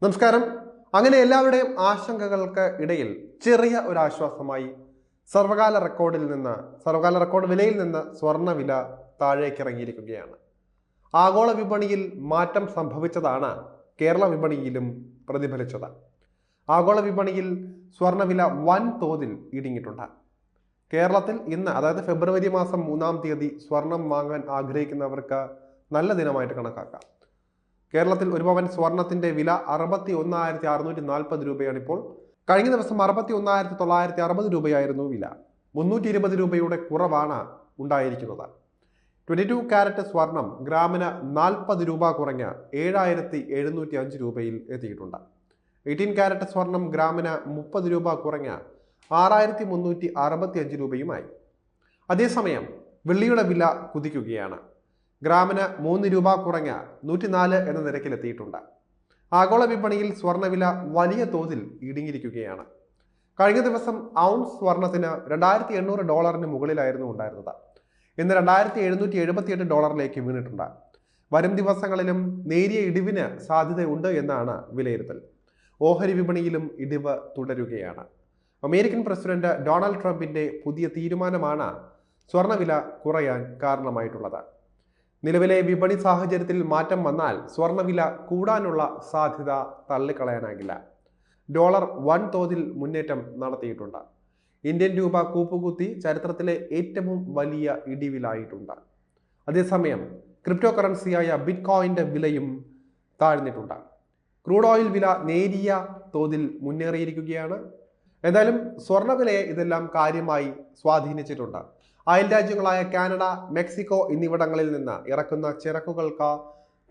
നമസ്കാരം. അങ്ങനെ എല്ലാവരുടെയും ആശങ്കകൾക്ക് ഇടയിൽ ചെറിയ ഒരു ആശ്വാസമായി സർവകാല റെക്കോർഡ് വിലയിൽ നിന്ന് സ്വർണ്ണവില താഴേക്ക് ഇറങ്ങിയിരിക്കുകയാണ്. ആഗോള വിപണിയിൽ മാറ്റം സംഭവിച്ചതാണ് കേരള വിപണിയിലും പ്രതിഫലിച്ചത്. ആഗോള വിപണിയിൽ സ്വർണ്ണവില വൻതോതിൽ ഇടിഞ്ഞിട്ടുണ്ട്. കേരളത്തിൽ ഇന്ന്, അതായത് ഫെബ്രുവരി മാസം 3-ാം തീയതി സ്വർണം വാങ്ങാൻ ആഗ്രഹിക്കുന്നവർക്ക് നല്ല ദിനമായിട്ട് കണക്കാക്കാം. കേരളത്തിൽ ഒരു പവൻ സ്വർണത്തിന്റെ വില 61,640 രൂപയാണ് ഇപ്പോൾ. കഴിഞ്ഞ ദിവസം 61,960 രൂപയായിരുന്നു വില. 320 രൂപയുടെ കുറവാണ് ഉണ്ടായിരിക്കുന്നത്. 22 കാരറ്റ് സ്വർണം ഗ്രാമിന് 40 രൂപ കുറഞ്ഞ് 7,705 രൂപയിൽ എത്തിയിട്ടുണ്ട്. 18 കാരറ്റ് സ്വർണം ഗ്രാമിന് 30 രൂപ കുറഞ്ഞ് 6,365 രൂപയുമായി. അതേസമയം വെള്ളിയുടെ വില കുതിക്കുകയാണ്. ഗ്രാമിന് 3 രൂപ കുറഞ്ഞ 104 എന്ന നിരക്കിലെത്തിയിട്ടുണ്ട്. ആഗോള വിപണിയിൽ സ്വർണ്ണവില വലിയ തോതിൽ ഇടിഞ്ഞിരിക്കുകയാണ്. കഴിഞ്ഞ ദിവസം ഔൺസ് സ്വർണത്തിന് $2,800 മുകളിലായിരുന്നു ഉണ്ടായിരുന്നത്. ഇന്ന് $2,778 വീണിട്ടുണ്ട്. വരും ദിവസങ്ങളിലും നേരിയ ഇടിവിന് സാധ്യതയുണ്ട് എന്നാണ് വിലയിരുത്തൽ. ഓഹരി വിപണിയിലും ഇടിവ് തുടരുകയാണ്. അമേരിക്കൻ പ്രസിഡന്റ് ഡൊണാൾഡ് ട്രംപിന്റെ പുതിയ തീരുമാനമാണ് സ്വർണ്ണവില കുറയാൻ കാരണമായിട്ടുള്ളത്. നിലവിലെ വിപണി സാഹചര്യത്തിൽ മാറ്റം വന്നാൽ സ്വർണ്ണവില കൂടാനുള്ള സാധ്യത തള്ളിക്കളയാനാകില്ല. ഡോളർ വൻതോതിൽ മുന്നേറ്റം നടത്തിയിട്ടുണ്ട്. ഇന്ത്യൻ രൂപ കൂപ്പുകുത്തി ചരിത്രത്തിലെ ഏറ്റവും വലിയ ഇടിവിലായിട്ടുണ്ട്. അതേസമയം ക്രിപ്റ്റോ കറൻസിയായ ബിറ്റ്കോയിന്റെ വിലയും താഴ്ന്നിട്ടുണ്ട്. ക്രൂഡ് ഓയിൽ വില നേരിയ തോതിൽ മുന്നേറിയിരിക്കുകയാണ്. എന്തായാലും സ്വർണ്ണവിലയെ ഇതെല്ലാം കാര്യമായി സ്വാധീനിച്ചിട്ടുണ്ട്. അയൽ രാജ്യങ്ങളായ കാനഡ, മെക്സിക്കോ എന്നിവിടങ്ങളിൽ നിന്ന് ഇറക്കുന്ന ചരക്കുകൾക്ക്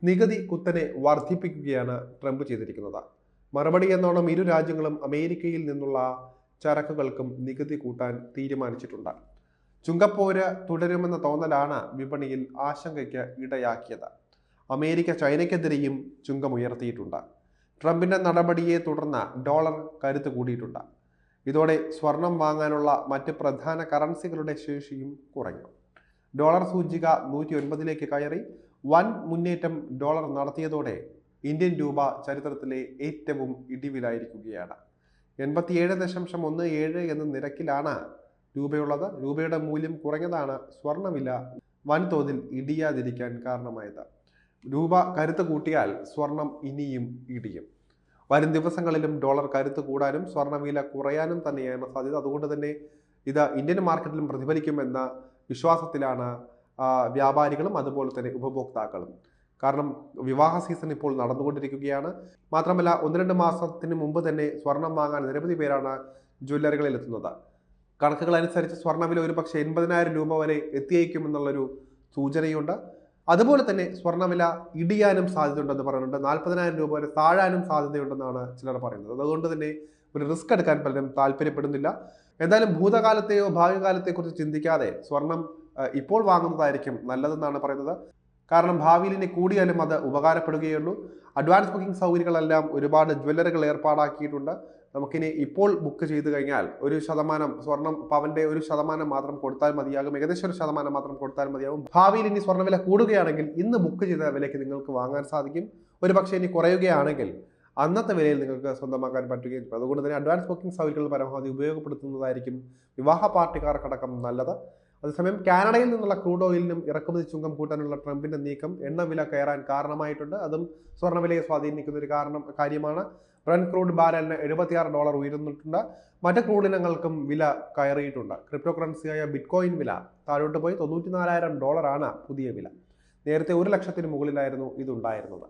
നികുതി കുത്തനെ വർദ്ധിപ്പിക്കുകയാണ് ട്രംപ് ചെയ്തിരിക്കുന്നത്. മറുപടി എന്നോണം ഇരു രാജ്യങ്ങളും അമേരിക്കയിൽ നിന്നുള്ള ചരക്കുകൾക്കും നികുതി കൂട്ടാൻ തീരുമാനിച്ചിട്ടുണ്ട്. ചുങ്കപ്പോര് തുടരുമെന്ന തോന്നലാണ് വിപണിയിൽ ആശങ്കയ്ക്ക് ഇടയാക്കിയത്. അമേരിക്ക ചൈനയ്ക്കെതിരെയും ചുങ്കമുയർത്തിയിട്ടുണ്ട്. ട്രംപിന്റെ നടപടിയെ തുടർന്ന് ഡോളർ കരുത്ത് കൂടിയിട്ടുണ്ട്. ഇതോടെ സ്വർണം വാങ്ങാനുള്ള മറ്റ് പ്രധാന കറൻസികളുടെ ശേഷിയും കുറഞ്ഞു. ഡോളർ സൂചിക 109 കയറി. വൻ മുന്നേറ്റം ഡോളർ നടത്തിയതോടെ ഇന്ത്യൻ രൂപ ചരിത്രത്തിലെ ഏറ്റവും ഇടിവിലായിരിക്കുകയാണ്. 87.17 എന്ന നിരക്കിലാണ് രൂപയുള്ളത്. രൂപയുടെ മൂല്യം കുറഞ്ഞതാണ് സ്വർണ്ണവില വൻതോതിൽ ഇടിയാതിരിക്കാൻ കാരണമായത്. രൂപ കരുത്ത് കൂട്ടിയാൽ സ്വർണം ഇനിയും ഇടിയും. വരും ദിവസങ്ങളിലും ഡോളർ കരുത്ത് കൂടാനും സ്വർണ്ണവില കുറയാനും തന്നെയാണ് സാധ്യത. അതുകൊണ്ട് തന്നെ ഇത് ഇന്ത്യൻ മാർക്കറ്റിലും പ്രതിഫലിക്കുമെന്ന വിശ്വാസത്തിലാണ് വ്യാപാരികളും അതുപോലെ തന്നെ ഉപഭോക്താക്കളും. കാരണം വിവാഹ സീസൺ ഇപ്പോൾ നടന്നുകൊണ്ടിരിക്കുകയാണ്. മാത്രമല്ല 1-2 മാസത്തിന് മുമ്പ് തന്നെ സ്വർണം വാങ്ങാൻ നിരവധി പേരാണ് ജ്വല്ലറികളിൽ എത്തുന്നത്. കണക്കുകൾ അനുസരിച്ച് സ്വർണ്ണവില ഒരു പക്ഷേ 80,000 രൂപ വരെ എത്തിയേക്കുമെന്നുള്ളൊരു സൂചനയുണ്ട്. അതുപോലെ തന്നെ സ്വർണ്ണവില ഇടിയാനും സാധ്യതയുണ്ടെന്ന് പറയുന്നുണ്ട്. 40,000 രൂപ വരെ താഴാനും സാധ്യതയുണ്ടെന്നാണ് ചിലർ പറയുന്നത്. അതുകൊണ്ട് തന്നെ ഒരു റിസ്ക് എടുക്കാൻ പലരും താല്പര്യപ്പെടുന്നില്ല. എന്തായാലും ഭൂതകാലത്തെയോ ഭാവി കാലത്തെക്കുറിച്ച് ചിന്തിക്കാതെ സ്വർണം ഇപ്പോൾ വാങ്ങുന്നതായിരിക്കും നല്ലതെന്നാണ് പറയുന്നത്. കാരണം ഭാവിയിൽ ഇനി കൂടിയാലും അത് ഉപകാരപ്പെടുകയുള്ളൂ. അഡ്വാൻസ് ബുക്കിംഗ് സൗകര്യങ്ങളെല്ലാം ഒരുപാട് ജ്വല്ലറികൾ ഏർപ്പാടാക്കിയിട്ടുണ്ട്. നമുക്കിനി ഇപ്പോൾ ബുക്ക് ചെയ്ത് കഴിഞ്ഞാൽ 1% സ്വർണം പവന്റെ 1% മാത്രം കൊടുത്താൽ മതിയാകും. ഏകദേശം 1% മാത്രം കൊടുത്താൽ മതിയാകും. ഭാവിയിൽ ഇനി സ്വർണ്ണവില കൂടുകയാണെങ്കിൽ ഇന്ന് ബുക്ക് ചെയ്ത വിലയ്ക്ക് നിങ്ങൾക്ക് വാങ്ങാൻ സാധിക്കും. ഒരു പക്ഷേ ഇനി കുറയുകയാണെങ്കിൽ അന്നത്തെ വിലയിൽ നിങ്ങൾക്ക് സ്വന്തമാക്കാൻ പറ്റുകയും ചെയ്യും. അതുകൊണ്ട് തന്നെ അഡ്വാൻസ് ബുക്കിംഗ് സൗകര്യങ്ങൾ പരമാവധി ഉപയോഗപ്പെടുത്തുന്നതായിരിക്കും വിവാഹ പാർട്ടിക്കാർക്കടക്കം നല്ലത്. അതേസമയം കാനഡയിൽ നിന്നുള്ള ക്രൂഡ് ഓയിലിനും ഇറക്കുമതി ചുങ്കം കൂട്ടാനുള്ള ട്രംപിന്റെ നീക്കം എണ്ണവില കയറാൻ കാരണമായിട്ടുണ്ട്. അതും സ്വർണ്ണവിലയെ സ്വാധീനിക്കുന്ന ഒരു കാര്യമാണ്. ബ്രന്റ് ക്രൂഡ് ബാരലിന് $76 ഉയർന്നിട്ടുണ്ട്. മറ്റ് ക്രൂഡ് ഇനങ്ങൾക്കും വില കയറിയിട്ടുണ്ട്. ക്രിപ്റ്റോ കറൻസിയായ ബിറ്റ്കോയിൻ വില താഴോട്ട് പോയി. $94,000 പുതിയ വില. നേരത്തെ 1 ലക്ഷത്തിന് മുകളിലായിരുന്നു ഇതുണ്ടായിരുന്നത്.